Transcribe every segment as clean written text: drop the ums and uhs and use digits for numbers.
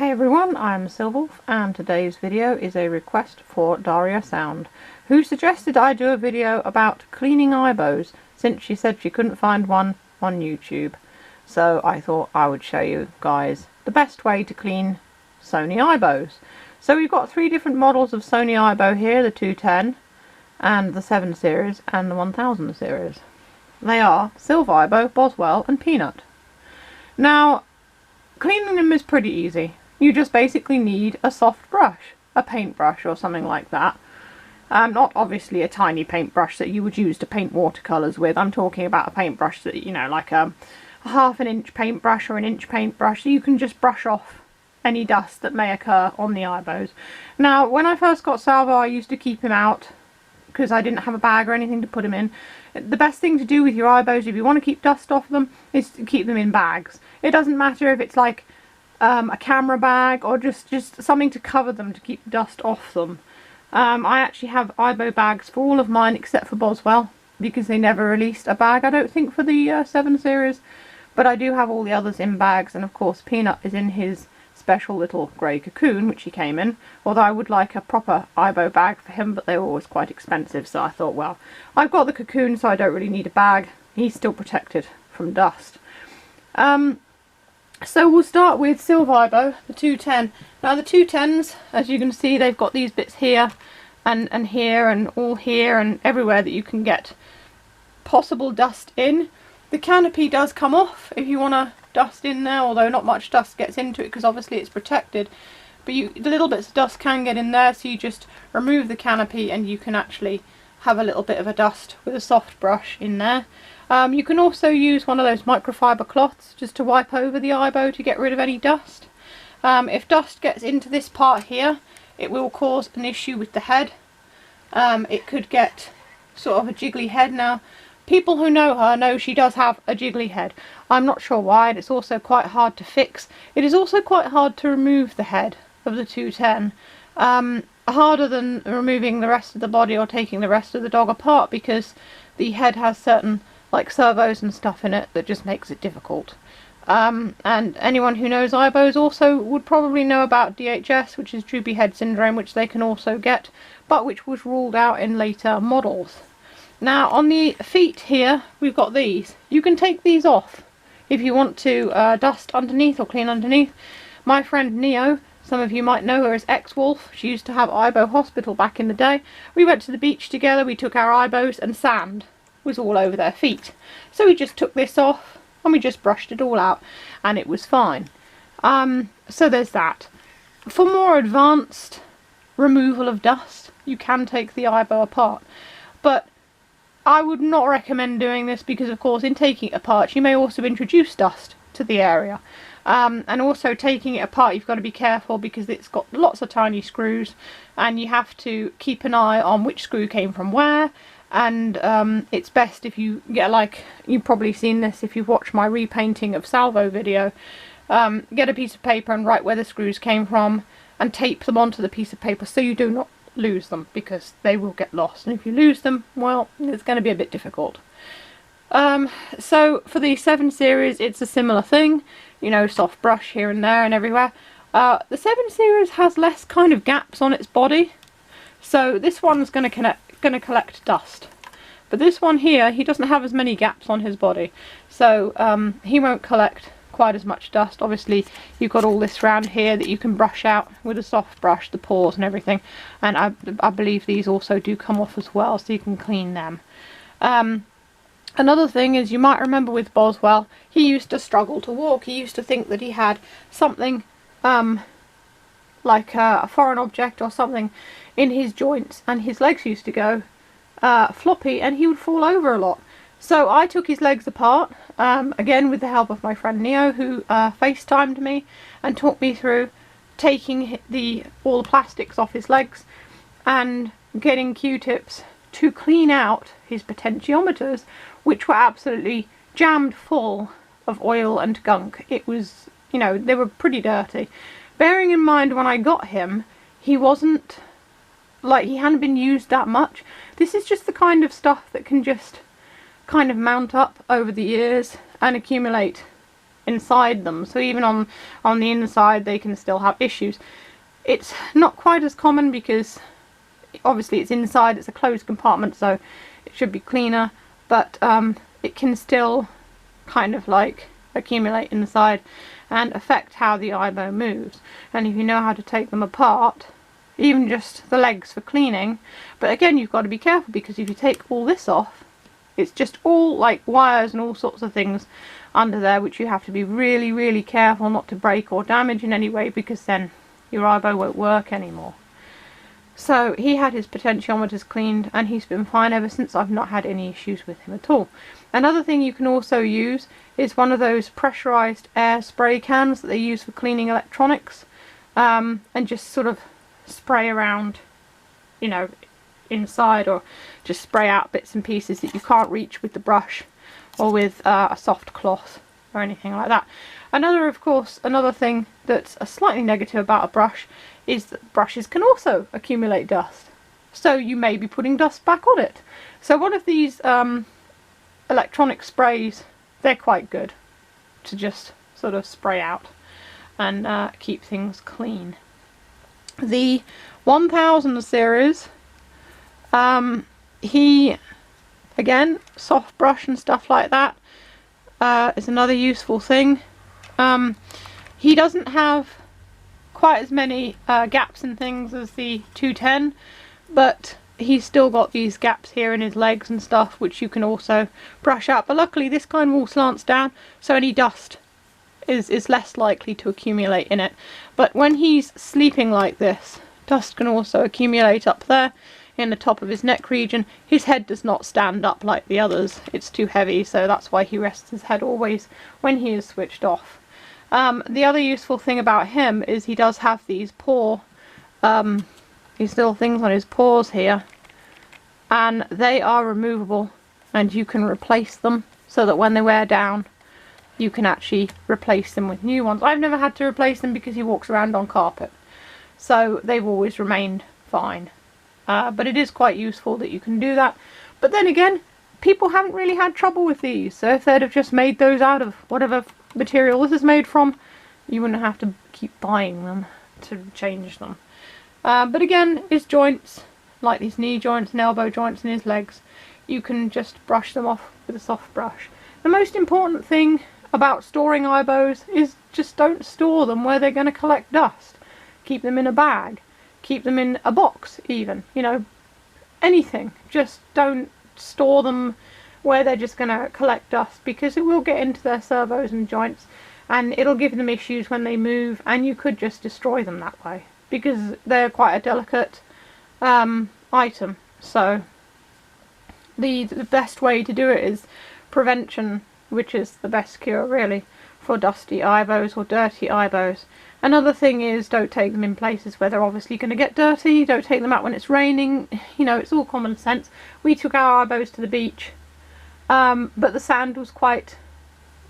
Hey everyone, I'm Silverwolf and today's video is a request for Daria Sound, who suggested I do a video about cleaning Aibos since she said she couldn't find one on YouTube. So I thought I would show you guys the best way to clean Sony Aibos. So we've got three different models of Sony Aibo here, the 210 and the 7 series and the 1000 series. They are Silver Aibo, Boswell and Peanut. Now, cleaning them is pretty easy. You just basically need a soft brush, a paintbrush or something like that. Not obviously a tiny paintbrush that you would use to paint watercolours with. I'm talking about a paintbrush that, you know, like a half an inch paintbrush or an inch paintbrush, so you can just brush off any dust that may occur on the Aibos. Now, when I first got Salvo, I used to keep him out because I didn't have a bag or anything to put him in. The best thing to do with your Aibos, if you want to keep dust off them, is to keep them in bags. It doesn't matter if it's like a camera bag or just something to cover them to keep dust off them. I actually have Aibo bags for all of mine except for Boswell because they never released a bag, I don't think, for the 7 series. But I do have all the others in bags, and of course Peanut is in his special little grey cocoon which he came in, although I would like a proper Aibo bag for him, but they were always quite expensive, so I thought, well, I've got the cocoon so I don't really need a bag. He's still protected from dust. So we'll start with Silver Aibo, the 210. Now the 210s, as you can see, they've got these bits here and here and all here and everywhere that you can get possible dust in. The canopy does come off if you want to dust in there, although not much dust gets into it because obviously it's protected. But the little bits of dust can get in there, so you just remove the canopy and you can actually have a little bit of a dust with a soft brush in there. You can also use one of those microfiber cloths just to wipe over the Aibo to get rid of any dust. If dust gets into this part here, it will cause an issue with the head. It could get sort of a jiggly head. Now, people who know her know she does have a jiggly head. I'm not sure why, and it's also quite hard to fix. It is also quite hard to remove the head of the 210. Harder than removing the rest of the body or taking the rest of the dog apart, because the head has certain like servos and stuff in it that just makes it difficult. And anyone who knows Aibos also would probably know about DHS, which is droopy head syndrome, which they can also get, but which was ruled out in later models. Now on the feet here we've got these. You can take these off if you want to dust underneath or clean underneath. My friend Neo, some of you might know her as Ex-Wolf, she used to have Aibo Hospital back in the day. We went to the beach together, we took our Aibos and sand was all over their feet. So we just took this off and we just brushed it all out and it was fine. So there's that. For more advanced removal of dust, you can take the Aibo apart. But I would not recommend doing this because, of course, in taking it apart you may also introduce dust to the area. And also taking it apart you've got to be careful because it's got lots of tiny screws and you have to keep an eye on which screw came from where. And it's best if you get, like, you've probably seen this if you've watched my repainting of Salvo video, get a piece of paper and write where the screws came from and tape them onto the piece of paper so you do not lose them, because they will get lost, and if you lose them, well, it's going to be a bit difficult. So for the 7 series it's a similar thing, you know, soft brush here and there and everywhere. The 7 series has less kind of gaps on its body, so this one's going to collect dust. But this one here, he doesn't have as many gaps on his body, so he won't collect quite as much dust. Obviously you've got all this round here that you can brush out with a soft brush, the pores and everything, and I believe these also do come off as well, so you can clean them. Another thing is, you might remember with Boswell, he used to struggle to walk. He used to think that he had something like a foreign object or something in his joints, and his legs used to go floppy and he would fall over a lot. So I took his legs apart, again with the help of my friend Neo, who FaceTimed me and talked me through taking all the plastics off his legs and getting Q-tips to clean out his potentiometers, which were absolutely jammed full of oil and gunk. It was, you know, they were pretty dirty. Bearing in mind when I got him, he wasn't, like, he hadn't been used that much. This is just the kind of stuff that can just kind of mount up over the years and accumulate inside them, so even on the inside they can still have issues. It's not quite as common because obviously it's inside, it's a closed compartment, so it should be cleaner, but it can still kind of like accumulate inside and affect how the aibo moves. And if you know how to take them apart, even just the legs for cleaning, but again you've got to be careful, because if you take all this off, it's just all like wires and all sorts of things under there, which you have to be really, really careful not to break or damage in any way, because then your aibo won't work anymore. So he had his potentiometers cleaned and he's been fine ever since. I've not had any issues with him at all. Another thing you can also use is one of those pressurized air spray cans that they use for cleaning electronics, and just sort of spray around, you know, inside, or just spray out bits and pieces that you can't reach with the brush or with a soft cloth or anything like that. Another thing that's a slightly negative about a brush is that brushes can also accumulate dust, so you may be putting dust back on it. So one of these electronic sprays, they're quite good to just sort of spray out and keep things clean. The 1000 series, he, again, soft brush and stuff like that, is another useful thing. He doesn't have quite as many gaps and things as the 210, but he's still got these gaps here in his legs and stuff, which you can also brush out. But luckily this kind all slants down, so any dust is less likely to accumulate in it. But when he's sleeping like this, dust can also accumulate up there in the top of his neck region. His head does not stand up like the others, it's too heavy, so that's why he rests his head always when he is switched off. The other useful thing about him is he does have these these little things on his paws here, and they are removable, and you can replace them so that when they wear down you can actually replace them with new ones. I've never had to replace them because he walks around on carpet, so they've always remained fine. But it is quite useful that you can do that. But then again, people haven't really had trouble with these, so if they'd have just made those out of whatever material this is made from, you wouldn't have to keep buying them to change them. But again, his joints, like these knee joints and elbow joints in his legs, you can just brush them off with a soft brush. The most important thing about storing aibos is just don't store them where they're going to collect dust. Keep them in a bag, keep them in a box even, you know, anything. Just don't store them where they're just going to collect dust, because it will get into their servos and joints and it'll give them issues when they move, and you could just destroy them that way, because they're quite a delicate item. So the best way to do it is prevention, which is the best cure really for dusty aibos or dirty aibos. Another thing is, don't take them in places where they're obviously going to get dirty. Don't take them out when it's raining. You know, it's all common sense. We took our aibos to the beach, but the sand was quite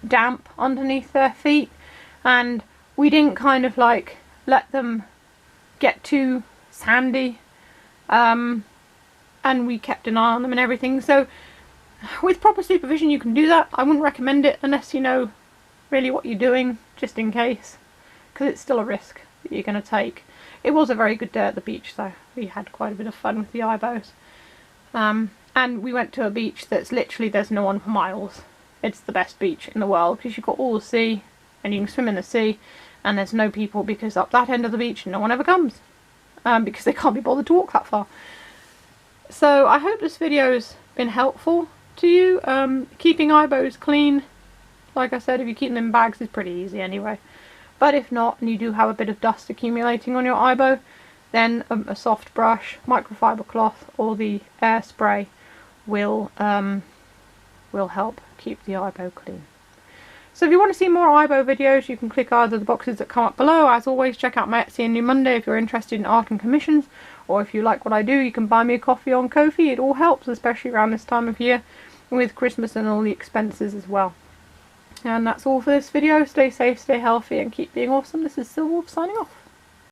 damp underneath their feet, and we didn't kind of like let them get too sandy, and we kept an eye on them and everything. So with proper supervision you can do that. I wouldn't recommend it unless you know really what you're doing, just in case, because it's still a risk that you're going to take. It was a very good day at the beach though. We had quite a bit of fun with the aibos. And we went to a beach that's literally, there's no one for miles. It's the best beach in the world because you've got all the sea and you can swim in the sea, and there's no people, because up that end of the beach no one ever comes, because they can't be bothered to walk that far. So I hope this video's been helpful to you. Keeping aibos clean, like I said, if you keep them in bags, is pretty easy anyway. But if not, and you do have a bit of dust accumulating on your aibo, then a soft brush, microfiber cloth, or the air spray will help keep the aibo clean. So if you want to see more aibo videos, you can click either the boxes that come up below. As always, check out my Etsy and New Monday if you're interested in art and commissions, or if you like what I do, you can buy me a coffee on Ko-fi. It all helps, especially around this time of year with Christmas and all the expenses as well. And that's all for this video. Stay safe, stay healthy, and keep being awesome. This is Silverwolf signing off.